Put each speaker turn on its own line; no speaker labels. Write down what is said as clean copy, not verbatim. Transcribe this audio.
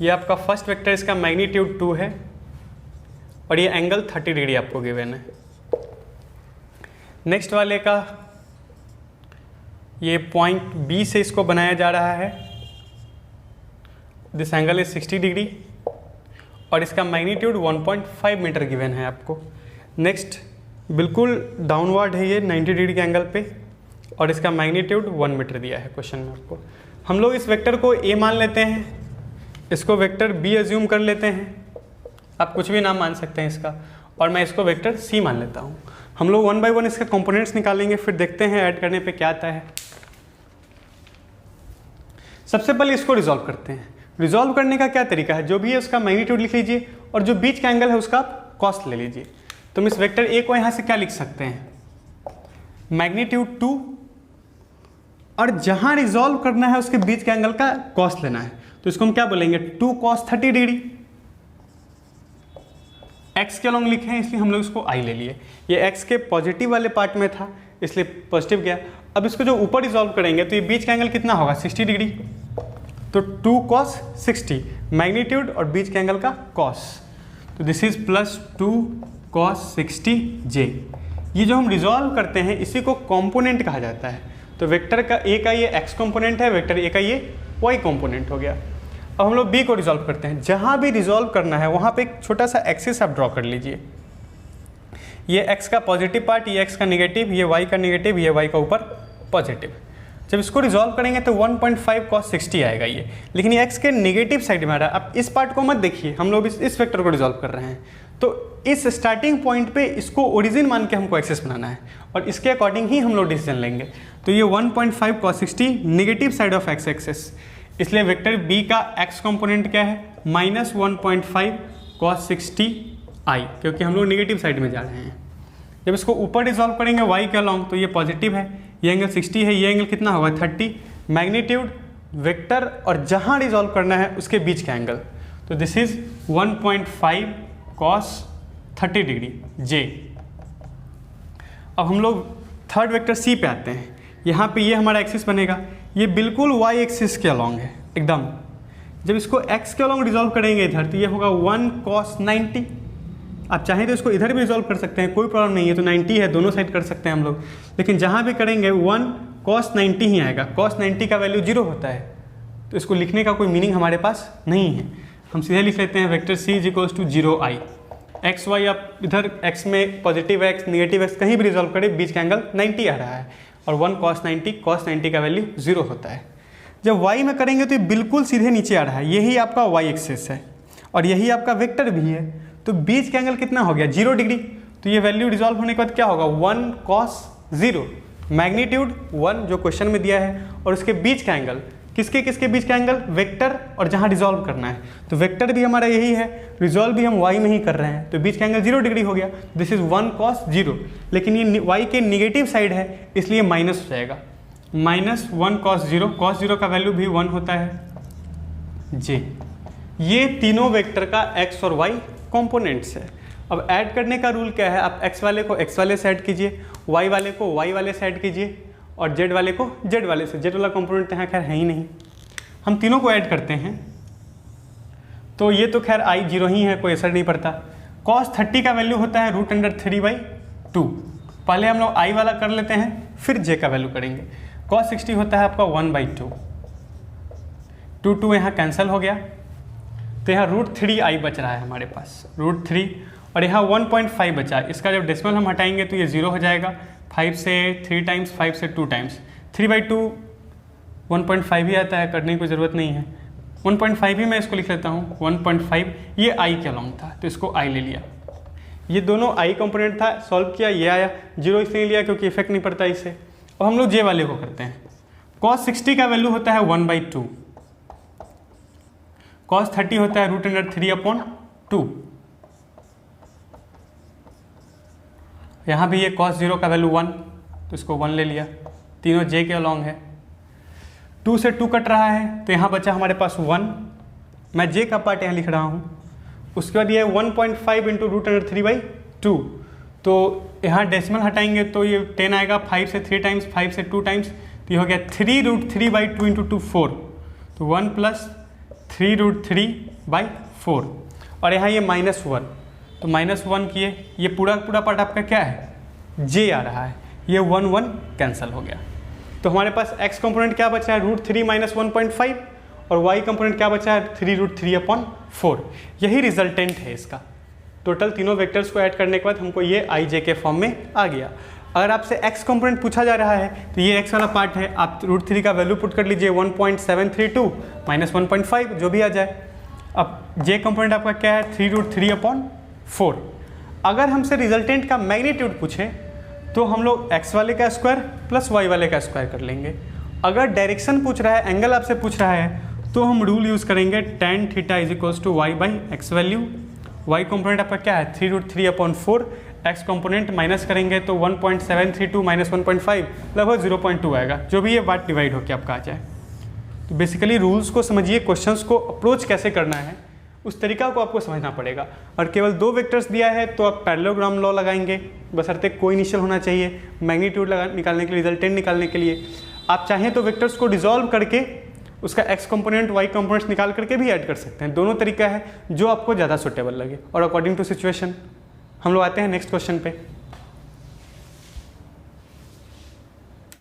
ये आपका first vector, इसका मैग्नीट्यूड 2 है और ये एंगल 30 डिग्री आपको गिवन है। नेक्स्ट वाले का ये पॉइंट बी से इसको बनाया जा रहा है, दिस एंगल इज 60 डिग्री और इसका मैग्नीट्यूड 1.5 मीटर गिवन है आपको। नेक्स्ट बिल्कुल डाउनवर्ड है ये 90 डिग्री के एंगल पे और इसका मैग्नीट्यूड 1 मीटर दिया है क्वेश्चन में आपको। हम लोग इस वेक्टर को ए मान लेते हैं, इसको वेक्टर बी एज्यूम कर लेते हैं, आप कुछ भी नाम मान सकते हैं इसका, और मैं इसको वेक्टर सी मान लेता हूँ। हम लोग 1 बाय 1 इसके कंपोनेंट्स निकालेंगे, फिर देखते हैं ऐड करने पे क्या आता है। सबसे पहले इसको रिजॉल्व करते हैं। रिजॉल्व करने का क्या तरीका है, जो भी है उसका मैग्नीट्यूड लिख लीजिए और जो बीच का एंगल है उसका आप कॉस्ट ले लीजिए। तो हम इस वेक्टर ए को यहाँ से क्या लिख सकते हैं, मैग्नीट्यूड 2 और जहाँ रिजॉल्व करना है उसके बीच के एंगल का कॉस्ट लेना है, तो इसको हम क्या बोलेंगे 2 cos 30 डिग्री। x के लॉन्ग लिखे हैं इसलिए हम लोग इसको i ले लिए, ये x के पॉजिटिव वाले पार्ट में था इसलिए पॉजिटिव गया। अब इसको जो ऊपर रिजॉल्व करेंगे तो ये बीच का एंगल कितना होगा 60 डिग्री, तो 2 cos 60 मैग्नीट्यूड और बीच के एंगल का कॉस, तो this is plus 2 cos 60 j। ये जो हम रिजॉल्व करते हैं इसी को कंपोनेंट कहा जाता है। तो वेक्टर का ए का ये x कंपोनेंट है, वेक्टर ए का ये y कंपोनेंट हो गया। अब हम लोग b को रिजॉल्व करते हैं, जहाँ भी रिजॉल्व करना है वहाँ पे एक छोटा सा एक्सिस आप ड्रॉ कर लीजिए। ये x का पॉजिटिव पार्ट, ये x का नेगेटिव, ये y का नेगेटिव, ये y का ऊपर पॉजिटिव। जब इसको रिजॉल्व करेंगे तो 1.5 cos 60 आएगा ये, लेकिन ये x के नेगेटिव साइड में आ रहा है। अब इस पार्ट को मत देखिए, हम लोग इस वेक्टर को रिजॉल्व कर रहे हैं, तो इस स्टार्टिंग पॉइंट पे इसको ओरिजिन मान के हमको एक्सेस बनाना है और इसके अकॉर्डिंग ही हम लोग डिसीजन लेंगे। तो ये 1.5 cos 60 negative side of x axis, इसलिए वेक्टर b का x कंपोनेंट क्या है -1.5 cos 60 i, क्योंकि हम लोग नेगेटिव साइड में जा रहे हैं। जब इसको ऊपर रिजॉल्व करेंगे y के अलॉन्ग तो ये पॉजिटिव है, ये एंगल 60 है, ये एंगल कितना होगा 30, मैग्नीट्यूड वेक्टर और जहाँ रिजॉल्व करना है उसके बीच का एंगल, तो this is 1.5 cos 30 degree j। अब हम लोग थर्ड वेक्टर c पे आते हैं। यहाँ पे ये हमारा एक्सिस बनेगा, ये बिल्कुल y एक्सिस के अलॉन्ग है एकदम। जब इसको x के अलॉन्ग रिजॉल्व करेंगे इधर तो ये होगा 1 cos 90। आप चाहें तो इसको इधर भी रिजॉल्व कर सकते हैं, कोई प्रॉब्लम नहीं है, तो 90 है, दोनों साइड कर सकते हैं हम लोग, लेकिन जहाँ भी करेंगे 1 cos 90 ही आएगा। cos 90 का वैल्यू 0 होता है, तो इसको लिखने का कोई मीनिंग हमारे पास नहीं है। हम सीधे लिख लेते हैं vector c is equals to 0i। X y आप इधर x में पॉजिटिव x नेगेटिव x कहीं भी रिजॉल्व करें बीच का एंगल 90 आ रहा है और 1 cos 90 का वैल्यू 0 होता है। जब y में करेंगे तो ये बिल्कुल सीधे नीचे आ रहा है, यही आपका y एक्सिस है और यही आपका वेक्टर भी है, तो बीच का एंगल कितना हो गया 0 डिग्री। तो ये वैल्यू रिजॉल्व होने के बाद क्या होगा 1 cos 0 मैग्नीट्यूड 1 जो क्वेश्चन में दिया है और उसके बीच का एंगल किसके बीच का एंगल वेक्टर और जहाँ रिजॉल्व करना है, तो वेक्टर भी हमारा यही है, रिजॉल्व भी हम y में ही कर रहे हैं, तो बीच का एंगल 0 डिग्री हो गया, दिस इज 1 cos 0। लेकिन ये y के निगेटिव साइड है इसलिए माइनस हो जाएगा, -1 cos 0 का वैल्यू भी 1 होता है j। ये तीनों वेक्टर का x और y कंपोनेंट्स है। अब ऐड करने का रूल क्या है, आप x वाले को x वाले से ऐड कीजिए, y वाले को y वाले से ऐड कीजिए और z वाले को z वाले से। z वाला कंपोनेंट यहाँ खैर है ही नहीं, हम तीनों को ऐड करते हैं तो ये तो खैर i 0 ही है, कोई असर नहीं पड़ता। cos 30 का वैल्यू होता है √3/2। पहले हम लोग i वाला कर लेते हैं फिर j का वैल्यू करेंगे। cos 60 होता है आपका 1/2, 2 यहाँ कैंसिल हो गया, तो यहाँ √3i बच रहा है हमारे पास, √3 और यहाँ 1.5 बचा। इसका जब डेसिमल हम हटाएंगे तो ये 0 हो जाएगा, 5 से 3 टाइम्स, 5 से 2 टाइम्स, 3/2 1.5 ही आता है, करने की ज़रूरत नहीं है। 1.5 ही मैं इसको लिख लेता हूँ 1.5, ये i के अलॉन्ग था तो इसको i ले लिया। ये दोनों i कंपोनेंट था, सॉल्व किया, ये आया 0 इसलिए लिया क्योंकि इफेक्ट नहीं पड़ता इससे। और हम लोग j वाले को करते हैं। cos 60 का वैल्यू होता है 1/2, cos 30 होता है √3/2। यहाँ भी ये cos 0 का वैल्यू 1, तो इसको 1 ले लिया, तीनों j के अलॉन्ग है। 2 से 2 कट रहा है तो यहाँ बचा हमारे पास 1, मैं j का पार्ट यहाँ लिख रहा हूँ। उसके बाद ये 1.5 इंटू √3/2, तो यहाँ डेसिमल हटाएंगे तो ये 10 आएगा, 5 से 3 टाइम्स, 5 से 2 टाइम्स, तो ये हो गया 3 √3/2 इंटू 2 4, तो 1 + 3√3/4 और यहाँ ये -1, तो -1 किए, ये पूरा पार्ट आपका क्या है, j आ रहा है, ये 1 कैंसिल हो गया। तो हमारे पास x कंपोनेंट क्या बचा है, √3 - 1.5 और y कंपोनेंट क्या बचा है, 3√3/4। यही रिजल्टेंट है इसका। टोटल तीनों वेक्टर्स को ऐड करने के बाद हमको ये i j के फॉर्म में आ गया। अगर आपसे x कंपोनेंट पूछा जा रहा है तो ये x वाला पार्ट है, आप √3 का वैल्यू पुट कर लीजिए 1.732 - 1.5 जो भी आ जाए। अब j कंपोनेंट आपका क्या है, 3√3/4। अगर हमसे रिजल्टेंट का मैग्नीट्यूड पूछे तो हम लोग x वाले का स्क्वायर प्लस y वाले का स्क्वायर कर लेंगे। अगर डायरेक्शन पूछ रहा है, एंगल आपसे पूछ रहा है, तो हम रूल यूज़ करेंगे tan θ = y/x value. y component आपका क्या है, 3√3/4, x कंपोनेंट माइनस करेंगे तो 1.732 - 1.5 लगभग 0.2 आएगा, जो भी ये बात डिवाइड होकर आपका आ जाए। तो बेसिकली रूल्स को समझिए, क्वेश्चंस को अप्रोच कैसे करना है उस तरीका को आपको समझना पड़ेगा। और केवल 2 वेक्टर्स दिया है तो आप पैरेललोग्राम लॉ लगाएंगे, बशर्ते कोई इनिशियल होना चाहिए मैग्नीट्यूड निकालने के लिए, रिजल्टेंट निकालने के लिए। आप चाहें तो वेक्टर्स को डिसॉल्व करके उसका x कंपोनेंट y कंपोनेंट्स निकाल करके भी ऐड कर सकते हैं। दोनों तरीका है जो आपको ज़्यादा सुटेबल लगे और अकॉर्डिंग टू सिचुएशन। हम लोग आते हैं नेक्स्ट क्वेश्चन पे।